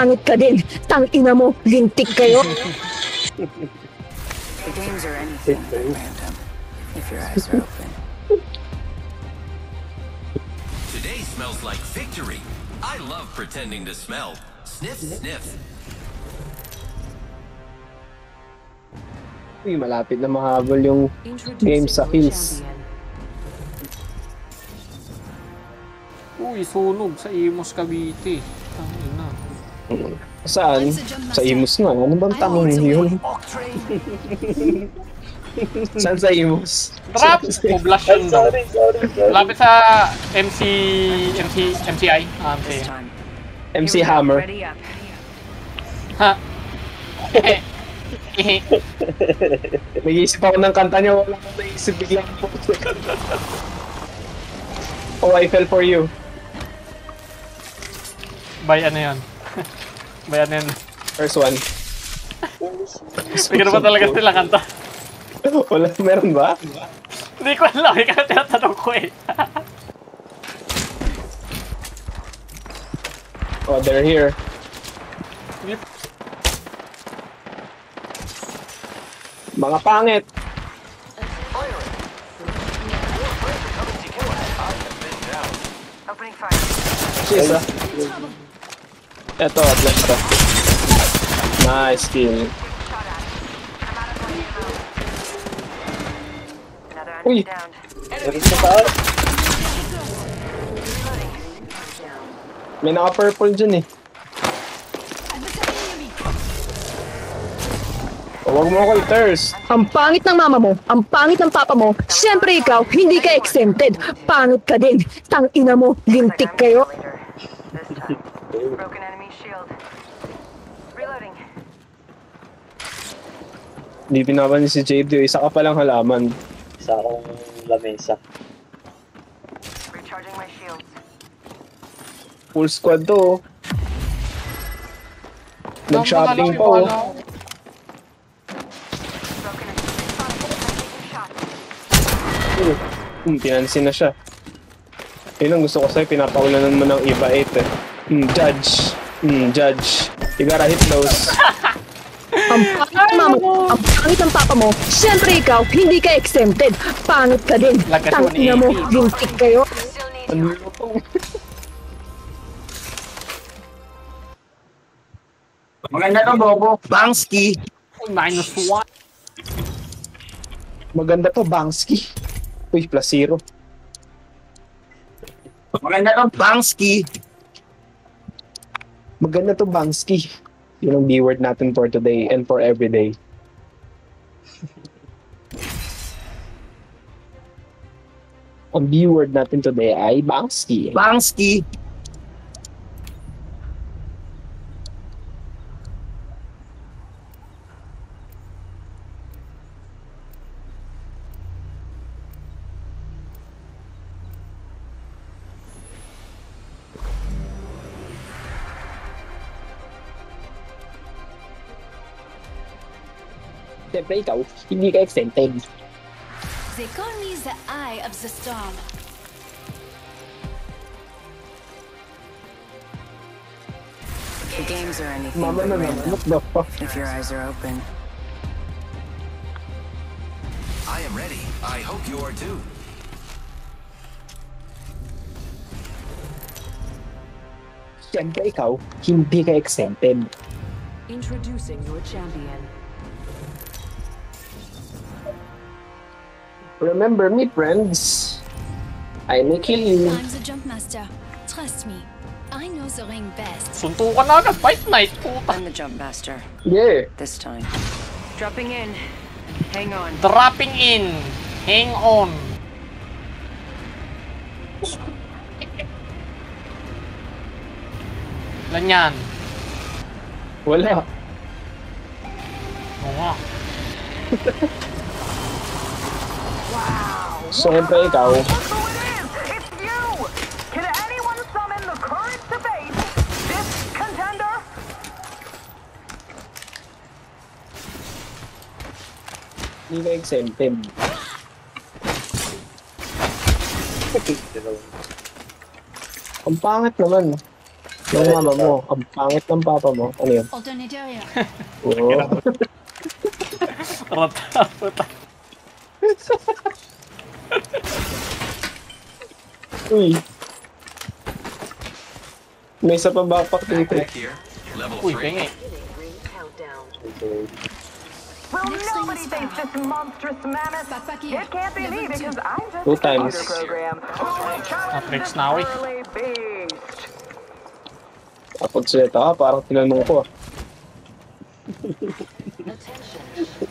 Pangit ka din. Tangina mo, lintik kayo. The games are anything but random, if your eyes are open. Today smells like victory. I love pretending to smell. Sniff, sniff. Uy, malapit na mahabol yung game sa kills. Uy, sunog sa Imus Cavite. Tangina. Saan? Sa Imus nga. Ano bang tanong yun? Saan sa Imus? Drop! Poblasyon daw. Malapit sa MCI. MC Hammer. Ha? Nag-iisip ako ng kanta niya, wala akong naisip biglang po. Oh, I fell for you. By ano yan? By ano yan? First one. Hindi ka naman talaga sila kanta. Wala, meron ba? Hindi ko alam, ikaw tinatanong ko eh. Oh, they're here. Mga pangit. Cheers, ah. Eto, atlas to. Nice kill. Uy! May naka-purple dyan eh. Huwag mo ko i-thirst. Ang pangit ng mama mo, ang pangit ng papa mo, siyempre ikaw, hindi ka exempted. Pangit ka din. Tangina mo, lintik kayo. Broken enemy shield. Reloading. Hindi pinapan si JD. Isa ka palang halaman. Isa akong lamesa. Recharging my shields. Full squad to. Oh. Nag-shopping pa oh. Pinansin na siya. Yun ang gusto ko sa'yo, pinapaulanan mo ng iba 8 eh. Judge. Judge. You gotta hit those. Ang pangit ng mama mo, ang pangit ng papa mo, siyempre ikaw, hindi ka exempted. Pangit ka din. Tangina mo, lintik kayo. Ano ito? Maganda to, Bobo. Bangsky. -1. Maganda to, Bangsky. Uy, +0. Maganda to, Bangsky. Maganda to, Bangsky. Yun ang B-word natin for today and for everyday. Ang B-word natin today ay Bangsky. Bangsky. Siyempre ikaw, hindi ka exempted. They call me the Eye of the Storm. The games are anything Mama but na naman, random, what the fuck? if your eyes are open. I am ready. I hope you are too. Siyempre ikaw, hindi ka exempted. Introducing your champion. Remember me, friends. I may kill you. I'm the Jump Master. Trust me. I know the ring best. Suntukan na agad. Fight night. Puta. I'm the jump master. Yeah. This time. Dropping in. Hang on. Dropping in. Hang on. Lan yan? Wala. Oo nga. Siyempre ikaw. Hindi ka exempted. Ang pangit naman. Yung mama mo, ang pangit ng papa mo. Ano yun? Alternate area. Oo. Rata. Uy. May isa pa backpack dito. Backpack here. Level Uy, 3. pengi. Will nobody face this monstrous mammoth? Backpack here. It can't be me because I'm just 2 a times. computer program. Who will challenge Matrix this na, uy. burly beast? Kapag silita ka, parang tinanong ko.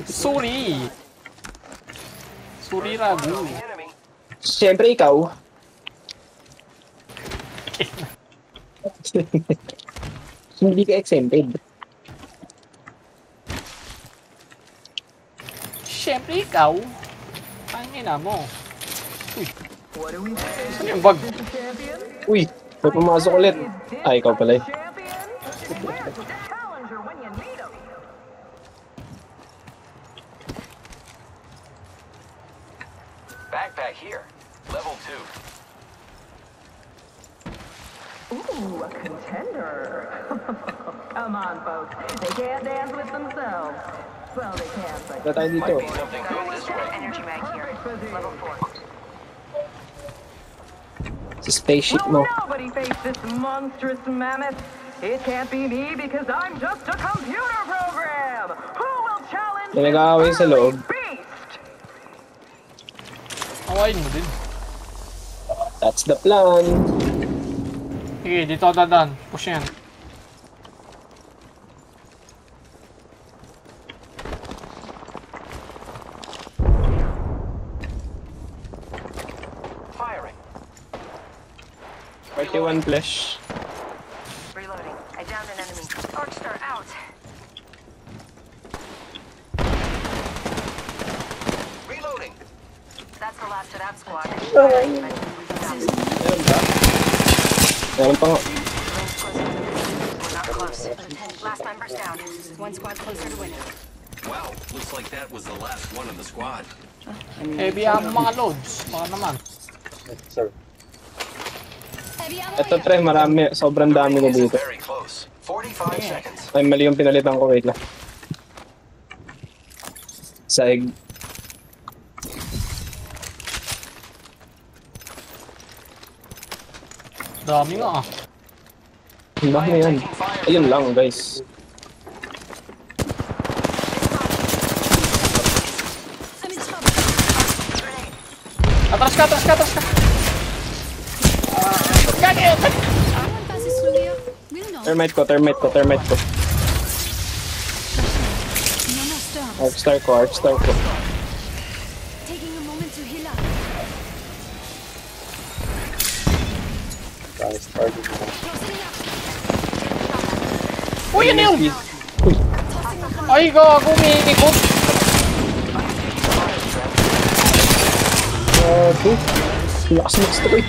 Sorry. Sorry, Ragu. Siyempre ikaw. Hindi ka exempted. Siyempre, ikaw. Pangina mo. Uy. Saan yung bag? Uy, may pumasok ulit. Ah, ikaw pala eh. Where's the challenger when you need him? Backpack here. Level 2. Ooh, a contender. Come on, folks. They can't dance with themselves. Well, they can, but... Wala tayo dito. Might be something good this way. Energy mag here. Level 4. Sa spaceship Will mo. nobody face this monstrous mammoth? It can't be me because I'm just a computer program. Who will challenge May this nag-aaway sa loob. burly beast? Awayin mo din. That's the plan. Sige, dito ako dadaan. Push yan. Firing. 41 flash. Reloading. I downed an enemy. Arcstar out. Reloading. That's the last of that squad. Meron ba? Meron pa nga. We're not close. Last member's down. One squad closer to winning. Wow, looks like that was the last one of the squad. Heavy ang mga loads. Baka naman. Sir. Heavy ammo Ito here. pre, marami. Sobrang dami ko Is dito. very close. 45 seconds. Ay, mali yung pinalitan ko. Wait lang. Saig. Dami nga ah. Ang dami yan. Ayun lang, guys. I'm in trouble. Atras ka, atras ka, atras ka. Someone passes through here. We'll know. Termite ko, termite ko, termite ko. No more storms. Arcstar ko, arcstar ko. Taking a moment to heal up. Guys, target mo. Closing up. Uy, ano yun? Ay, gago, may ikot. Ang lakas mag-straight.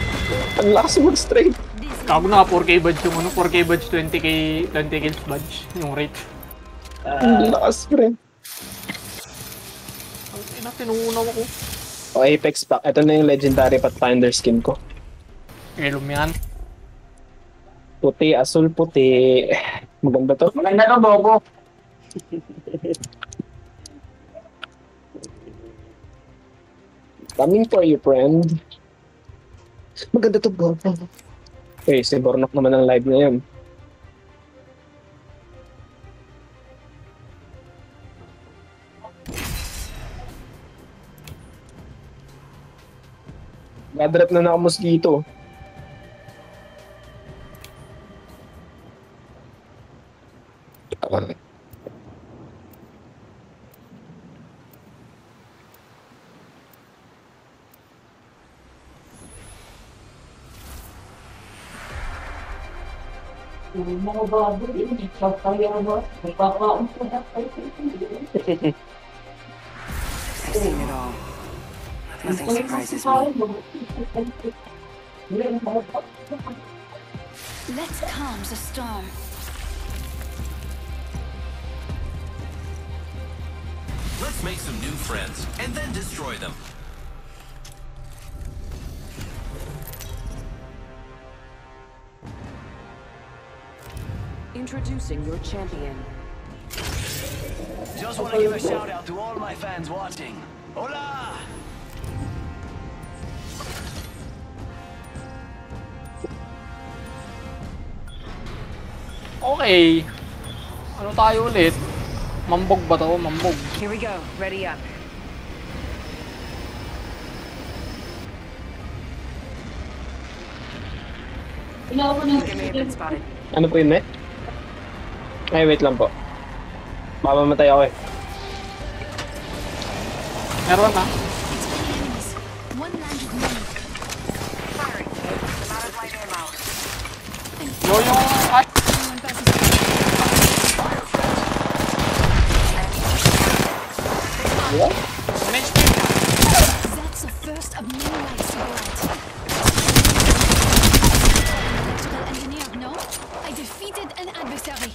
Ang lakas mag-straight. Gago na 4K badge yung ano, 4K badge, 20 kills badge, yung rate. Ang lakas, pre. Ang ina, tinuunaw ako. O, Apex pack. Ito na yung legendary Pathfinder skin ko. Elom yan. Puti, asul, puti. Maganda to. Maganda to, Bobo. Coming for you, friend. Maganda to, Bobo. Eh, si Bornok naman ang live na yun. Gadrep na ako mosquito. I've seen it all. Nothing surprises me. Let's calm the storm. Let's make some new friends and then destroy them. Introducing your champion. Just want to give a shout out to all my fans watching. Hola! Okay. Ano tayo ulit? Mambog ba to? Mambog. Here we go. Ready up. They may have been spotted. Ano po yun, eh? Ay, wait lang po. Mamamatay ako eh. Meron na. One landed mine. Firing. I'm out of light ammo. Yo, yung... Ay! Anyone passes. That's the first of many lights to go out. Electrical engineer, no? I defeated an adversary.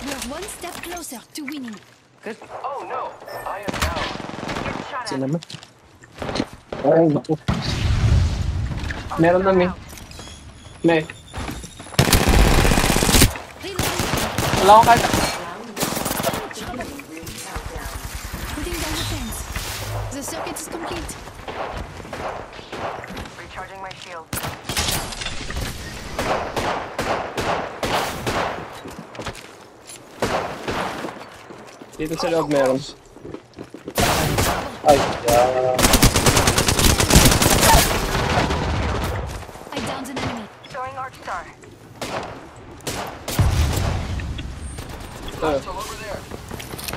We're one step closer to winning. Good. Oh no! I am down. Getting shot Sino at. naman? Ay, naku. Meron na, May. May. Wala akong kahit... Putting down the fence. The circuit is complete. Recharging my shield. Dito sa loob meron. Ay, I downed an enemy. Showing Arch Star. Ito.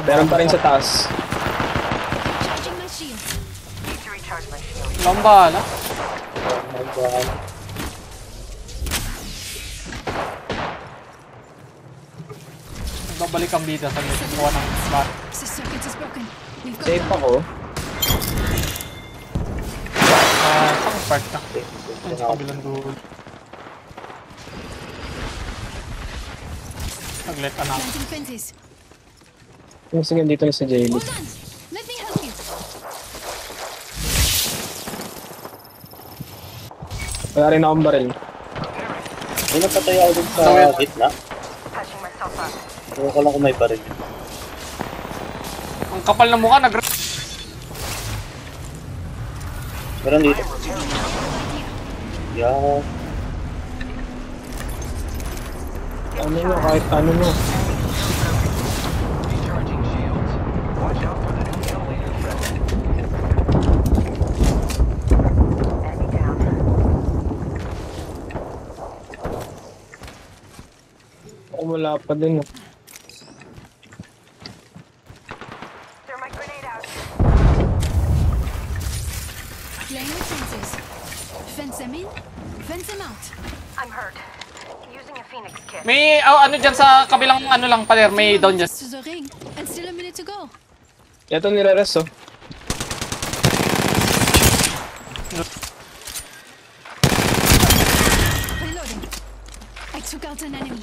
Meron pa rin sa taas. Charging my shield. Need to recharge my shield. Walang bahala. Babalik ang bida sa may kumuha ng bar. The circuit is broken. We've got Safe ako. Saan part na? Ayun, sa kabilang dulo. Saglit, anak. planting fences. Sige, dito na sa JB. Hold on. Let me help you. Wala rin akong baril. may napatay ako dun sa gitna. Patching myself up. Ewan ko lang kung may baril. Ang kapal na mukha, nag... Meron dito. Yeah. Ano na, kahit ano na. Recharging shields. Watch out for the later threat. Enemy down. Wala pa din. Thermite grenade out. Playing with fences. Fence them in, fence them out. I'm hurt. Using a Phoenix kit. May, ano dyan sa kabilang, ano lang, pader, may down dyan. To the ring, and still a minute to go. Ito nire-rest, oh. Reloading. I took out an enemy.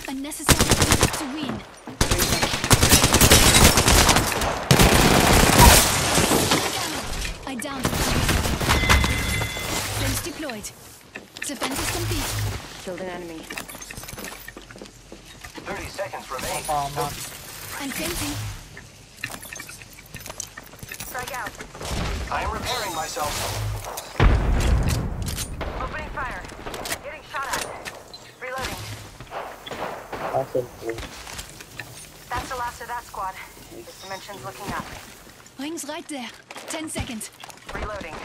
A necessary to win. I downed it. Fence deployed. Defense is complete. Killed an enemy. 30 seconds remain. Tama. I'm fencing. Strike out. I am repairing myself. Opening fire. Getting shot at. Reloading. Awesome. That's the last of that squad. This dimension's looking up. Ring's right there. 10 seconds. Reloading.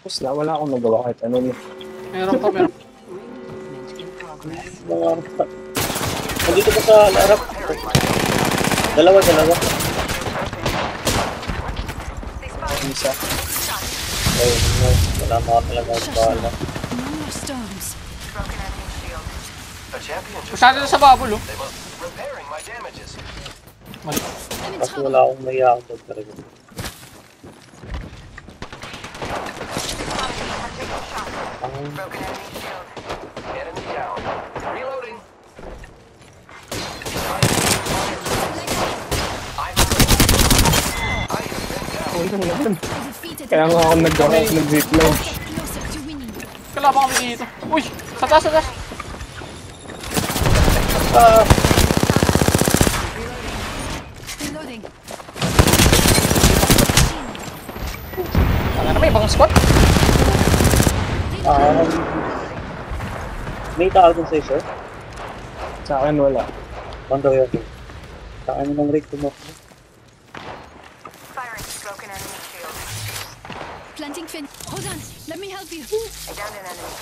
Tapos na, wala akong magawa kahit ano. Meron pa, meron. Nandito ka sa harap. Dalawa. Isa. Ayun, wala mga talaga ang bahala. No more storms. Broken enemy shield. A champion just Masyado na sa bubble, oh. they must repairing my damages. I'm in Kasi trouble. wala akong mayakang doon talaga. Broken enemy shield. Enemy down. Reloading. Ano naman? I defeated Kaya nga ako nag-zipline. closer to Kalaban kami dito. Uy! Sa taas, sa taas! Reloading. Ano may ibang squad? May tao dun sa'yo, sir? Sa akin wala. On the way, okay. Sa akin ng rate mo. Firing broken enemy shield. Planting fin. Hold on. Let me help you. I downed an enemy.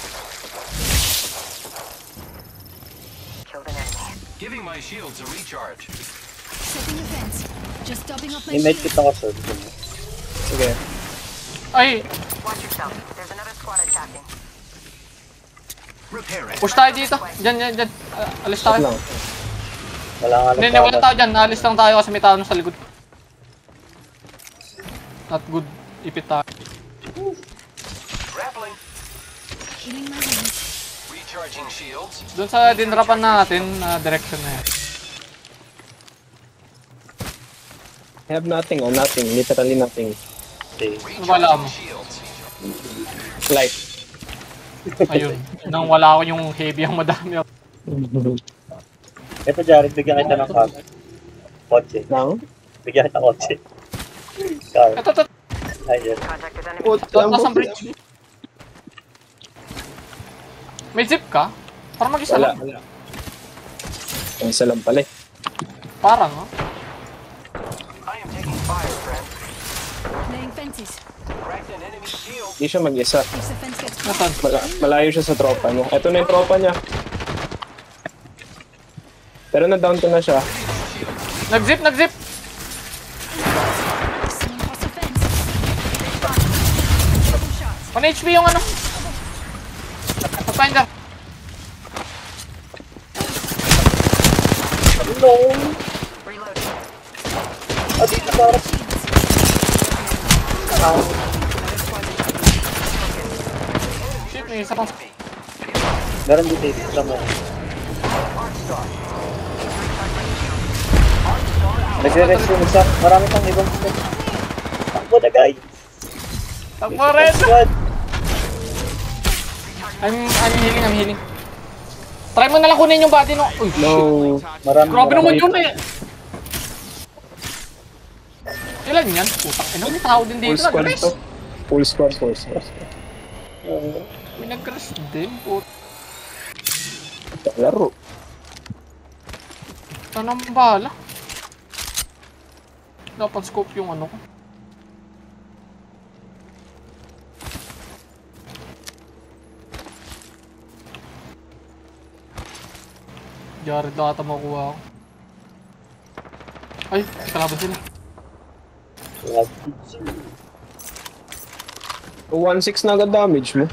Killed an enemy. Giving my shields a recharge. Setting a fence. Just topping up my May medkit shield. ako, sir. Gusto mo? Sige. Ay! Watch yourself. There's another squad attacking. Repair it. Push tayo dito. Diyan, diyan, diyan. Alis tayo. Lang. Wala nga Hindi, wala tao dyan. Alis lang tayo kasi may tao sa likod. Not good. Ipit tayo. Grappling. Healing my wounds. Recharging shields. Doon sa dinrapan natin, direction na yan. I have nothing or nothing. Literally nothing. Okay. Ano ba alam mo? Shields. Life. Ayun. Nang wala ako yung heavy ang madami ako. Ito, Jared, bigyan kita ng car. Kotse. Lang? Bigyan kita kotse. Car. Ito. Ay, Jared. Contacted enemy. Nasaan bridge? May zip ka? Parang mag-isa Wala. lang. Wala. Ang isa lang pala eh. Parang, oh. I am taking fire, friend. Laying fences. Cracked an enemy shield. Hindi siya mag-isa. If the fence gets Nasaan? Malayo siya sa tropa niya. Ito na yung tropa niya. Pero na-down ko na siya. Nag-zip, nag-zip! someone cross the fence. Taking shots. 1 HP yung ano. Pathfinder. No! Reloading. Ah, dito para. Shit, may isa pang... Meron dito isa mo. Nagre-rest yung isa. Marami pang ibang squad. Takbo na, guys! Takbo rin! Squad! I'm healing. Try mo na lang kunin yung body no. Uy, shit. No. Grabe naman yun eh. Ilan yan? Putak, may tao din Full dito. squad Nag-rest. to. Full squad, full squad. May nag-rest din. Putak. Laro. Tanong bala. Dapat scope yung ano ko. Jared na ata makuha ako. Ay, kalaban sila. 1-6 na agad damage mo.